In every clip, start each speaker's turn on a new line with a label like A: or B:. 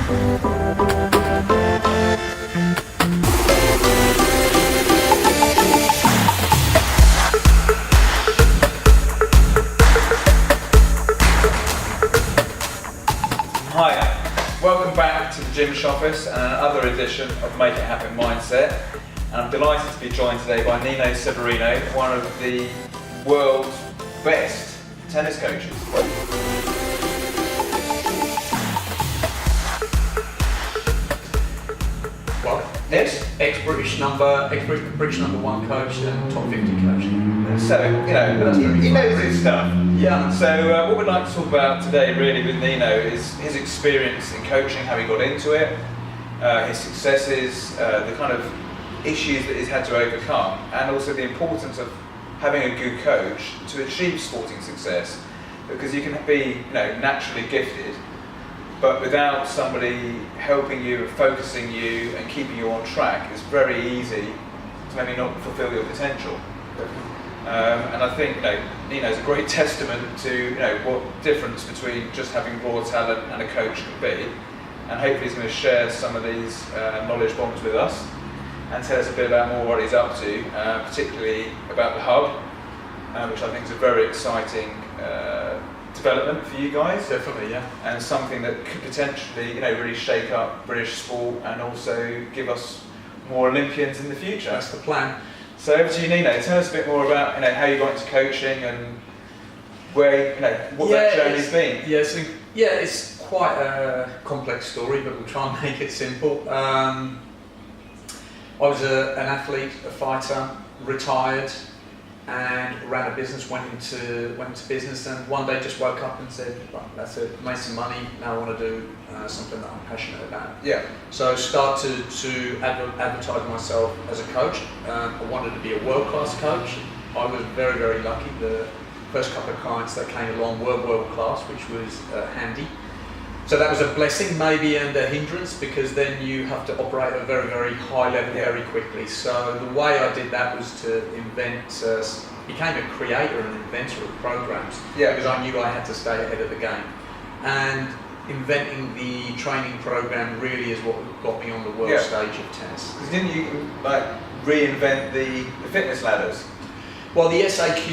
A: Hi, welcome back to the Gym Shoppers and another edition of Make It Happen Mindset. And I'm delighted to be joined today by Nino Severino, one of the world's best tennis coaches.
B: Well, ex-British number one coach and top 50 coach.
A: So, he knows his stuff.
B: Yeah.
A: So what we'd like to talk about today really with Nino is his experience in coaching, how he got into it, his successes, the kind of issues that he's had to overcome, and also the importance of having a good coach to achieve sporting success. Because you can be naturally gifted, but without somebody helping you, focusing you and keeping you on track, it's very easy to maybe not fulfill your potential. And I think Nino's a great testament to what difference between just having raw talent and a coach can be. And hopefully he's going to share some of these knowledge bombs with us and tell us a bit about more what he's up to, particularly about the hub, which I think is a very exciting development for you guys.
B: Definitely, yeah.
A: And something that could potentially really shake up British sport and also give us more Olympians in the future.
B: That's the plan.
A: So over to you, Nino. Tell us a bit more about how you got into coaching and where what that journey's been.
B: It's quite a complex story, but we'll try and make it simple. I was an athlete, a fighter, retired, and ran a business. Went into business, and one day just woke up and said, "Right, that's it. Made some money. Now I want to do something that I'm passionate about."
A: Yeah.
B: So started to advertise myself as a coach. I wanted to be a world-class coach. I was very, very lucky. The first couple of clients that came along were world-class, which was handy. So that was a blessing maybe and a hindrance, because then you have to operate at a very, very high level very quickly. So the way I did that was to became a creator and inventor of programs, because I knew I had to stay ahead of the game. And inventing the training program really is what got me on the world stage of tennis.
A: Because didn't you reinvent the fitness ladders?
B: Well, the SAQ,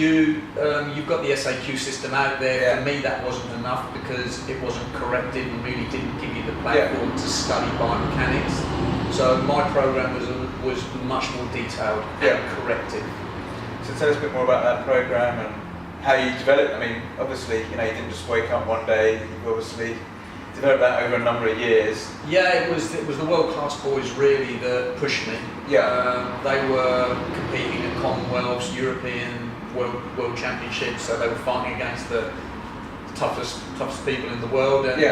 B: you've got the SAQ system out there. For me, that wasn't enough because it wasn't corrected and really didn't give you the platform to study biomechanics. So my program was much more detailed and corrected.
A: So tell us a bit more about that program and how you developed. I mean, obviously, you didn't just wake up one day. You've obviously developed that over a number of years.
B: Yeah, it was the world-class boys really that pushed me.
A: Yeah.
B: They were competing at Commonwealths, European, World Championships, so they were fighting against the toughest people in the world. And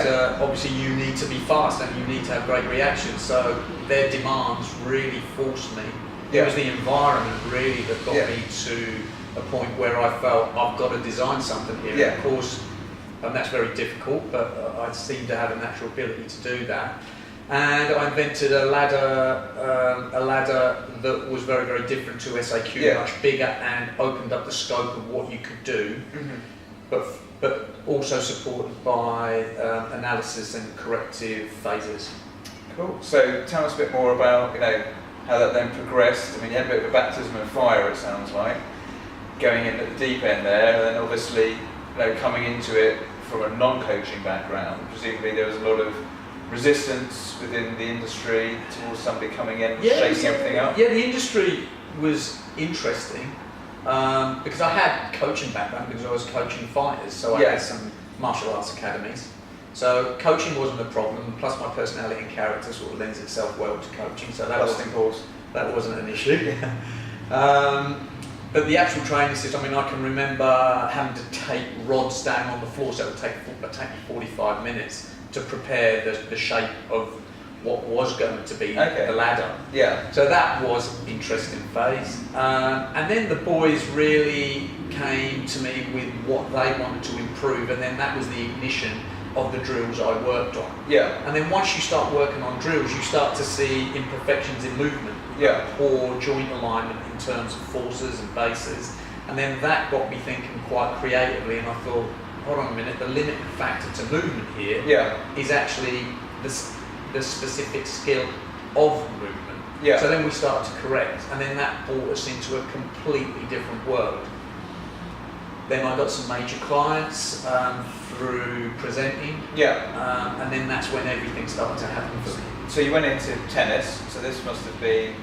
B: obviously, you need to be fast and you need to have great reactions. So their demands really forced me. It was the environment really that got me to a point where I felt I've got to design something here.
A: Yeah.
B: Of course. And that's very difficult, but I seem to have a natural ability to do that. And I invented a ladder that was very, very different to SAQ, much bigger, and opened up the scope of what you could do, but also supported by analysis and corrective phases.
A: Cool. So tell us a bit more about how that then progressed. I mean, you had a bit of a baptism of fire, it sounds like, going in at the deep end there, and then obviously coming into it from a non-coaching background. Presumably there was a lot of resistance within the industry towards somebody coming in and shaking everything up.
B: Yeah, the industry was interesting because I had coaching background because I was coaching fighters, so I had some martial arts academies. So coaching wasn't a problem, plus my personality and character sort of lends itself well to coaching, so that wasn't an issue. But the actual training system, I mean, I can remember having to take rods down on the floor, so it would take me 45 minutes to prepare the shape of what was going to be the ladder. Yeah. So that was an interesting phase. And then the boys really came to me with what they wanted to improve, and then that was the ignition of the drills I worked on.
A: Yeah.
B: And then once you start working on drills, you start to see imperfections in movement. Poor joint alignment in terms of forces and bases, and then that got me thinking quite creatively, and I thought, hold on a minute, the limiting factor to movement here is actually the specific skill of movement.
A: Yeah.
B: So then we started to correct, and then that brought us into a completely different world. Then I got some major clients through presenting, and then that's when everything started to happen for me.
A: So you went into tennis, so this must have been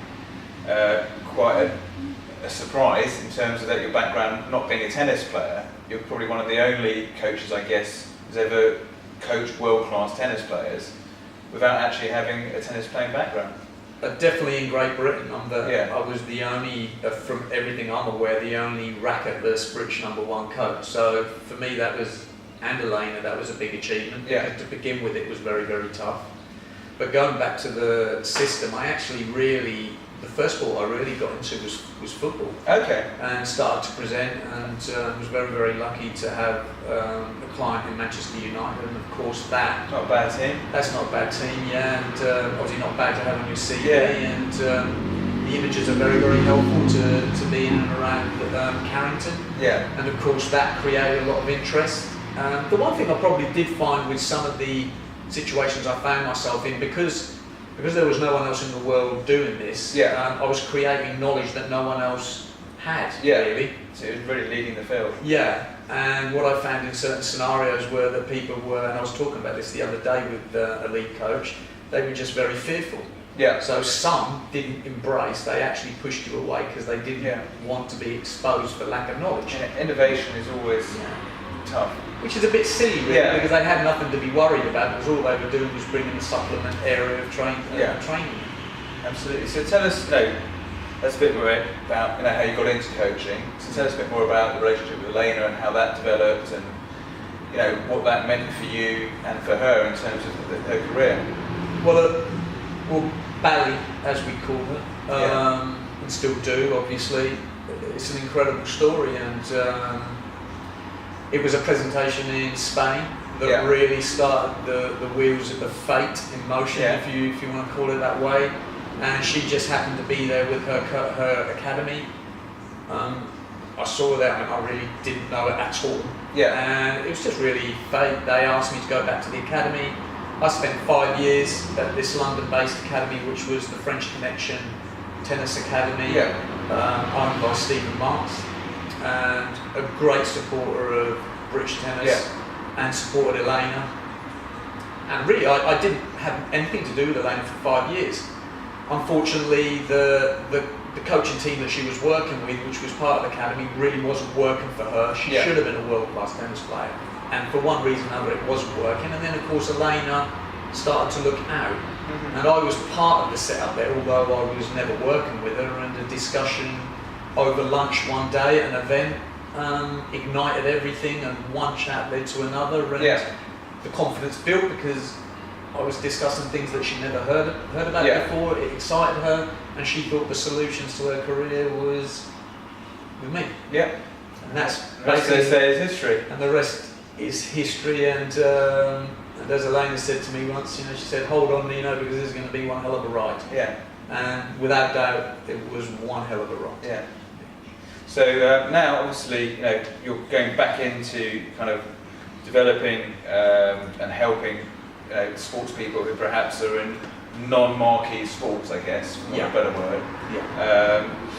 A: quite a surprise in terms of that your background, not being a tennis player. You're probably one of the only coaches, I guess, who's ever coached world-class tennis players without actually having a tennis playing background.
B: Definitely in Great Britain,
A: Yeah.
B: I was the only, from everything I'm aware, the only racketless British #1 coach. So for me that was, and Elena, that was a big achievement.
A: Yeah.
B: To begin with, it was very, very tough. But going back to the system, I actually really, the first sport I really got into was football.
A: Okay.
B: And started to present, and was very, very lucky to have a client in Manchester United, and of course
A: Not a bad team.
B: that's not a bad team, yeah, and obviously not bad to have on your CV,
A: Yeah.
B: and the images are very, very helpful to be in and around Carrington,
A: Yeah.
B: and of course that created a lot of interest. The one thing I probably did find with some of the situations I found myself in, because there was no one else in the world doing this,
A: Yeah.
B: I was creating knowledge that no one else had,
A: Yeah.
B: really.
A: So it was really leading the field.
B: Yeah, and what I found in certain scenarios were that people were, and I was talking about this the other day with a lead coach, they were just very fearful.
A: Yeah.
B: So some didn't embrace, they actually pushed you away because they didn't want to be exposed for lack of knowledge.
A: Yeah, innovation is always tough.
B: Which is a bit silly, really,
A: Yeah.
B: because they had nothing to be worried about, because all they were doing was bringing the supplement area of training.
A: Absolutely. So tell us, that's a bit more about how you got into coaching. So tell us a bit more about the relationship with Elena and how that developed, and what that meant for you and for her in terms of her career.
B: Well, Bally, as we call her, and still do, obviously, it's an incredible story, and it was a presentation in Spain that really started the wheels of the fate in motion, if you want to call it that way. And she just happened to be there with her academy. I saw that, and I really didn't know it at all.
A: Yeah.
B: And it was just really fate. They asked me to go back to the academy. I spent 5 years at this London-based academy, which was the French Connection Tennis Academy, owned by Stephen Marks, and a great supporter of British tennis, and supported Elena. And really, I didn't have anything to do with Elena for 5 years. Unfortunately, the coaching team that she was working with, which was part of the academy, really wasn't working for her. She should have been a world-class tennis player, and for one reason or another, it wasn't working. And then, of course, Elena started to look out, and I was part of the setup there, although I was never working with her. And a discussion over lunch one day at an event ignited everything, and one chat led to another, and the confidence built because I was discussing things that she'd never heard about before. It excited her, and she thought the solutions to her career was with me.
A: Yeah.
B: And that's
A: basically, they say, is history.
B: And the rest is history. And as Elena said to me once, she said, "Hold on, Nino, because this is going to be one hell of a ride."
A: Yeah.
B: And without doubt, it was one hell of a ride.
A: Yeah. So now, obviously, you're going back into kind of developing and helping sports people who perhaps are in non-marquee sports, I guess, for want of a better word,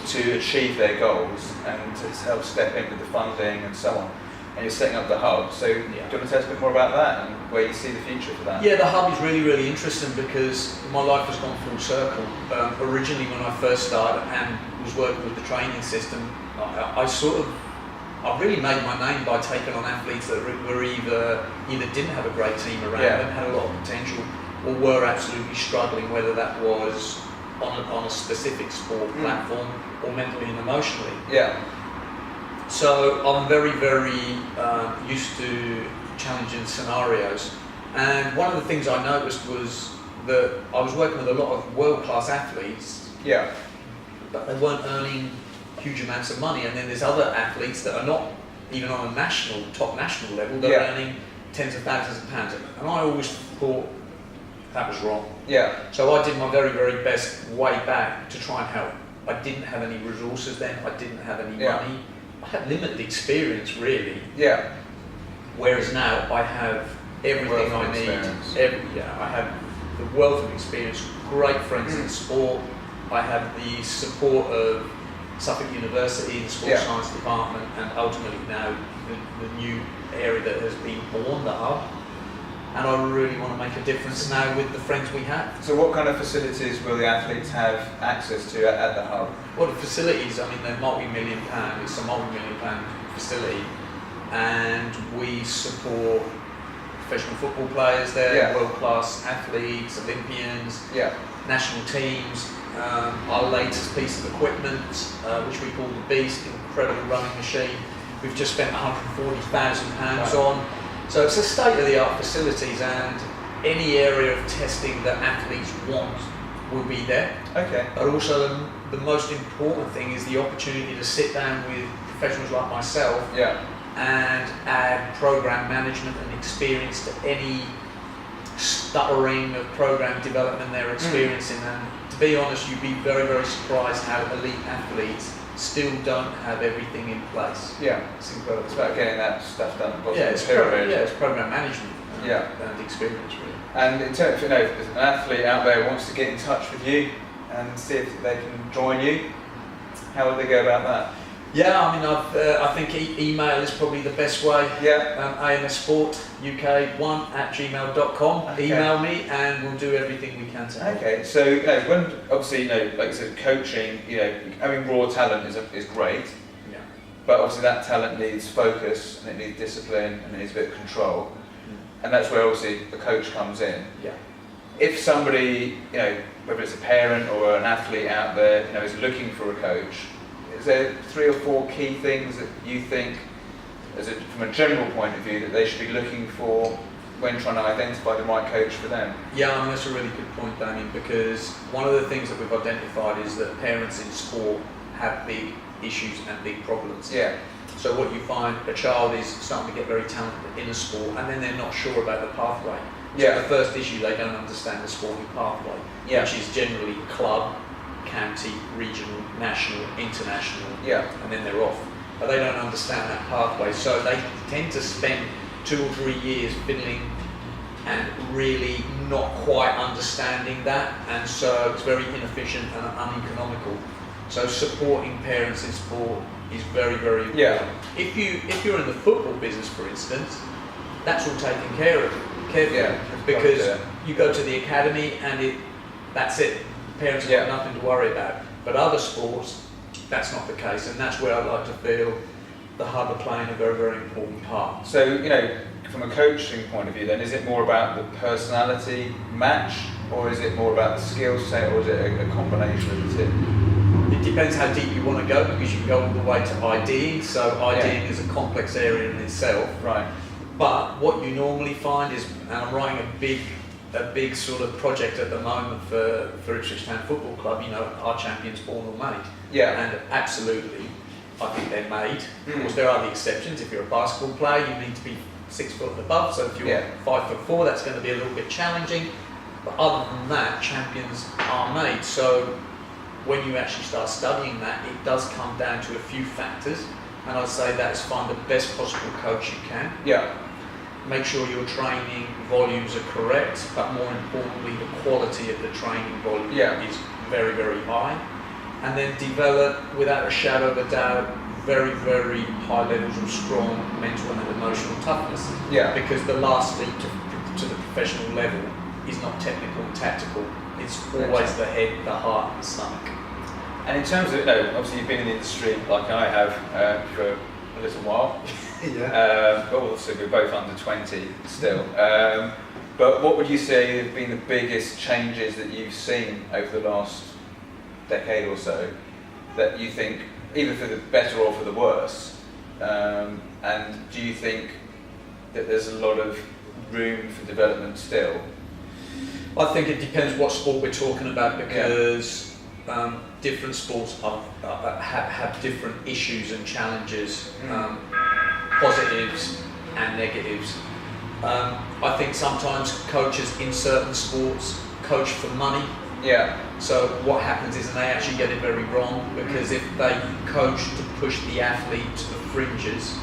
A: to achieve their goals and to help step in with the funding and so on. And you're setting up the hub. So do you want to tell us a bit more about that and where you see the future for that?
B: Yeah, the hub is really, really interesting because my life has gone full circle. Originally, when I first started and was working with the training system, I really made my name by taking on athletes that were either didn't have a great team around them, had a lot of potential, or were absolutely struggling, whether that was on a specific sport platform or mentally and emotionally.
A: Yeah.
B: So I'm very, very used to challenging scenarios. And one of the things I noticed was that I was working with a lot of world-class athletes, but they weren't earning huge amounts of money. And then there's other athletes that are not even on a top national level, that are earning tens of thousands of pounds. And I always thought that was wrong.
A: Yeah.
B: So I did my very, very best way back to try and help. I didn't have any resources then, I didn't have any money. I had limited experience, really.
A: Yeah.
B: Whereas now I have everything I need. I have the wealth of experience, great friends in sport. I have the support of Suffolk University, the sports science department, and ultimately now the new area that has been born, the hub. And I really want to make a difference now with the friends we have.
A: So what kind of facilities will the athletes have access to at the hub?
B: Well, the facilities, I mean, they're multi-million pound. It's a multi-million pound facility, and we support professional football players there, world-class athletes, Olympians, national teams. Our latest piece of equipment, which we call the Beast, incredible running machine, we've just spent £140,000 on. So it's a state-of-the-art facilities, and any area of testing that athletes want will be there.
A: Okay.
B: But also the most important thing is the opportunity to sit down with professionals like myself and add program management and experience to any stuttering of program development they're experiencing. And to be honest, you'd be very, very surprised how elite athletes still don't have everything in place.
A: Yeah, it's incredible. It's about getting that stuff done.
B: It's program management and experience, really.
A: And in terms of, if an athlete out there wants to get in touch with you and see if they can join you, how would they go about that?
B: Yeah, I mean, I think email is probably the best way. amsportuk1@gmail.com.
A: Okay.
B: Email me and we'll do everything we can to help.
A: Okay, so when obviously, like you said, coaching, having raw talent is great.
B: Yeah.
A: But obviously that talent needs focus and it needs discipline and it needs a bit of control. And that's where obviously the coach comes in.
B: Yeah.
A: If somebody, whether it's a parent or an athlete out there, is looking for a coach, is there 3 or 4 key things that you think, from a general point of view, that they should be looking for when trying to identify the right coach for them?
B: Yeah, I mean, that's a really good point, Damien, because one of the things that we've identified is that parents in sport have big issues and big problems.
A: Yeah.
B: So what you find, a child is starting to get very talented in a sport and then they're not sure about the pathway. So the first issue, they don't understand the sporting pathway, which is generally club, county, regional, national, international, and then they're off. But they don't understand that pathway, so they tend to spend 2 or 3 years fiddling and really not quite understanding that, and so it's very inefficient and uneconomical. So supporting parents in sport is very, very important.
A: Yeah.
B: If you're in the football business, for instance, that's all taken care of carefully, because you go to the academy and that's it. Parents have got nothing to worry about. But other sports, that's not the case, and that's where I like to feel the hub are playing a very, very important part.
A: So, from a coaching point of view, then, is it more about the personality match, or is it more about the skill set, or is it a combination of the two?
B: It depends how deep you want to go, because you can go all the way to IDing. So IDing is a complex area in itself.
A: Right.
B: But what you normally find is, and I'm writing a big sort of project at the moment for Ipswich Town Football Club, our champions born or made.
A: Yeah.
B: And absolutely, I think they're made. Of course, there are the exceptions. If you're a basketball player, you need to be 6 foot and above. So if you're 5'4", that's going to be a little bit challenging. But other than that, champions are made. So when you actually start studying that, it does come down to a few factors. And I'd say that is find the best possible coach you can.
A: Yeah.
B: Make sure your training volumes are correct, but more importantly, the quality of the training volume is very, very high. And then develop, without a shadow of a doubt, very, very high levels of strong mental and emotional toughness.
A: Yeah.
B: Because the last leap to the professional level is not technical and tactical. It's always the head, the heart, and the stomach.
A: And in terms of, obviously you've been in the industry like I have for a little while. But also we're both under 20 still. But what would you say have been the biggest changes that you've seen over the last decade or so that you think, either for the better or for the worse? And do you think that there's a lot of room for development still?
B: I think it depends what sport we're talking about, because different sports have different issues and challenges, positives and negatives. I think sometimes coaches in certain sports coach for money.
A: Yeah.
B: So what happens is, and they actually get it very wrong, because if they coach to push the athlete to the fringes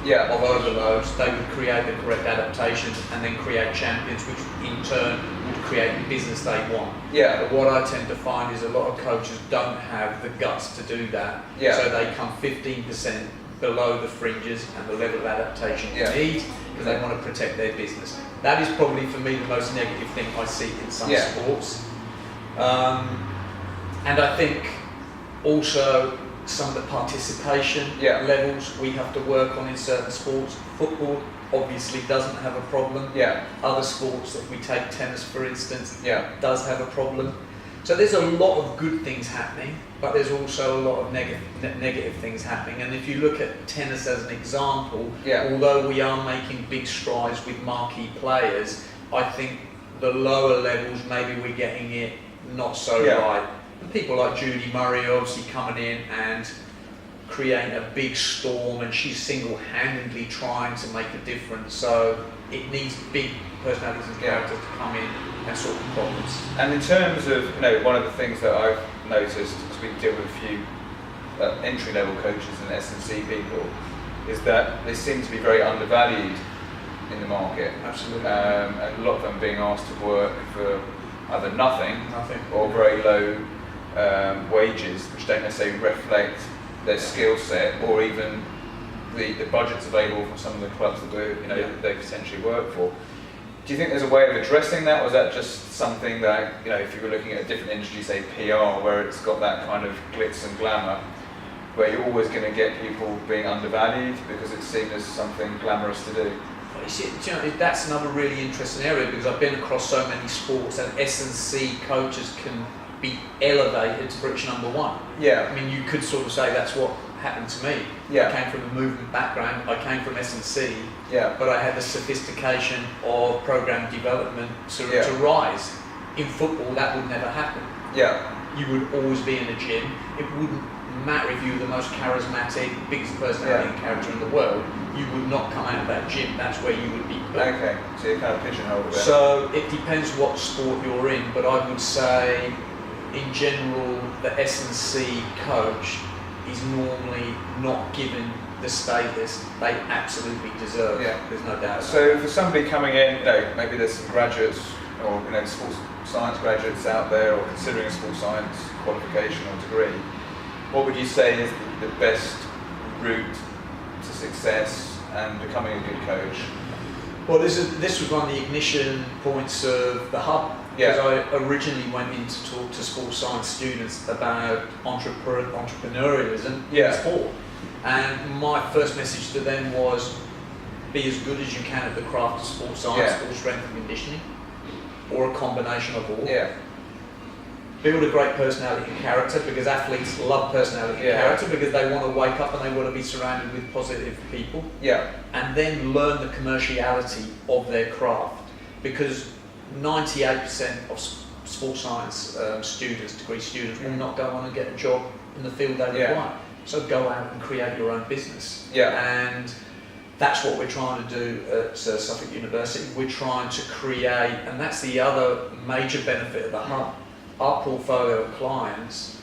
B: of overloads, they would create the correct adaptations and then create champions, which in turn would create the business they want.
A: Yeah.
B: But what I tend to find is a lot of coaches don't have the guts to do that.
A: Yeah.
B: So they come 15% below the fringes and the level of adaptation
A: Yeah.
B: they need because they want to protect their business. That is probably for me the most negative thing I see in some
A: Yeah.
B: sports. And I think also some of the participation
A: Yeah.
B: levels we have to work on in certain sports. Football obviously doesn't have a problem.
A: Yeah.
B: Other sports, if we take tennis for instance,
A: Yeah.
B: does have a problem. So there's a lot of good things happening, but there's also a lot of negative things happening. And if you look at tennis as an example,
A: Yeah.
B: although we are making big strides with marquee players, I think the lower levels maybe we're getting it not so
A: Yeah.
B: right. And people like Judy Murray are obviously coming in and creating a big storm, and she's single-handedly trying to make a difference. So it needs big personalities and
A: Yeah.
B: characters to come in and solve the problems.
A: And in terms of, one of the things that I've noticed, because we deal with a few entry-level coaches and S&C people, is that they seem to be very undervalued in the market.
B: Absolutely.
A: And a lot of them being asked to work for either nothing or
B: Yeah.
A: very low wages, which don't necessarily reflect their skill set or even the budgets available from some of the clubs that they potentially work for. Do you think there's a way of addressing that, or is that just something that, if you were looking at a different industry, say PR, where it's got that kind of glitz and glamour, where you're always going to get people being undervalued because it's seen as something glamorous to do?
B: Well, you see, that's another really interesting area, because I've been across so many sports, and S&C coaches can be elevated to British number one.
A: Yeah.
B: I mean, you could sort of say that's what happened to me.
A: Yeah.
B: I came from a movement background, I came from S&C,
A: Yeah.
B: but I had the sophistication of program development
A: Yeah.
B: to rise. In football, that would never happen.
A: Yeah.
B: You would always be in a gym. It wouldn't matter if you were the most charismatic, biggest personality and character in the world. You would not come out of that gym. That's where you would be put.
A: Okay, so you're kind of pigeonholed a bit.
B: So it depends what sport you're in, but I would say, in general, the S&C coach is normally not given the status they absolutely deserve.
A: Yeah.
B: There's no doubt.
A: So for somebody coming in, maybe there's some graduates or sports science graduates out there, or considering a sports science qualification or degree, what would you say is the best route to success and becoming a good coach?
B: Well, this was one of the ignition points of the hub.
A: Yeah.
B: Because I originally went in to talk to sports science students about entrepreneurialism
A: Yeah.
B: in sport. And my first message to them was, be as good as you can at the craft of sports science,
A: Yeah.
B: or strength and conditioning, or a combination of all.
A: Yeah.
B: Build a great personality and character, because athletes love personality
A: Yeah.
B: and character, because they want to wake up and they want to be surrounded with positive people.
A: Yeah.
B: And then learn the commerciality of their craft, because 98% of sports science students, degree students, will not go on and get a job in the field they
A: Yeah.
B: require. So go out and create your own business.
A: Yeah.
B: And that's what we're trying to do at Suffolk University. We're trying to create, and that's the other major benefit of the hub. Our portfolio of clients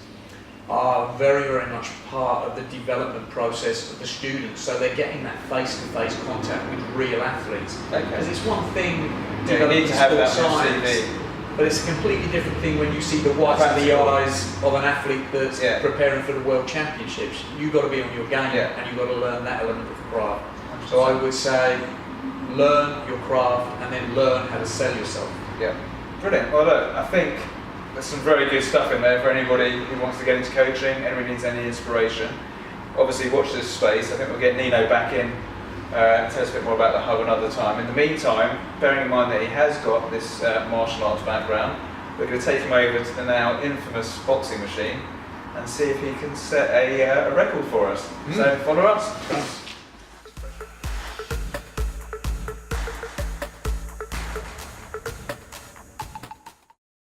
B: are very, very much part of the development process of the students. So they're getting that face-to-face contact with real athletes.
A: Okay.
B: Because it's one thing
A: You
B: developing
A: need to have that
B: sports
A: on your
B: science,
A: CV.
B: but it's a completely different thing when you see the whites of the
A: Practical.
B: eyes of an athlete that's
A: Yeah.
B: preparing for the World Championships. You've got to be on your game,
A: Yeah.
B: and you've got to learn that element of the craft. So I would say, learn your craft and then learn how to sell yourself.
A: Yeah. Brilliant. Well, look, I think there's some very good stuff in there for anybody who wants to get into coaching, anybody needs any inspiration. Obviously, watch this space. I think we'll get Nino back in and tell us a bit more about the hub another time. In the meantime, bearing in mind that he has got this martial arts background, we're going to take him over to the now infamous boxing machine and see if he can set a record for us. So follow us.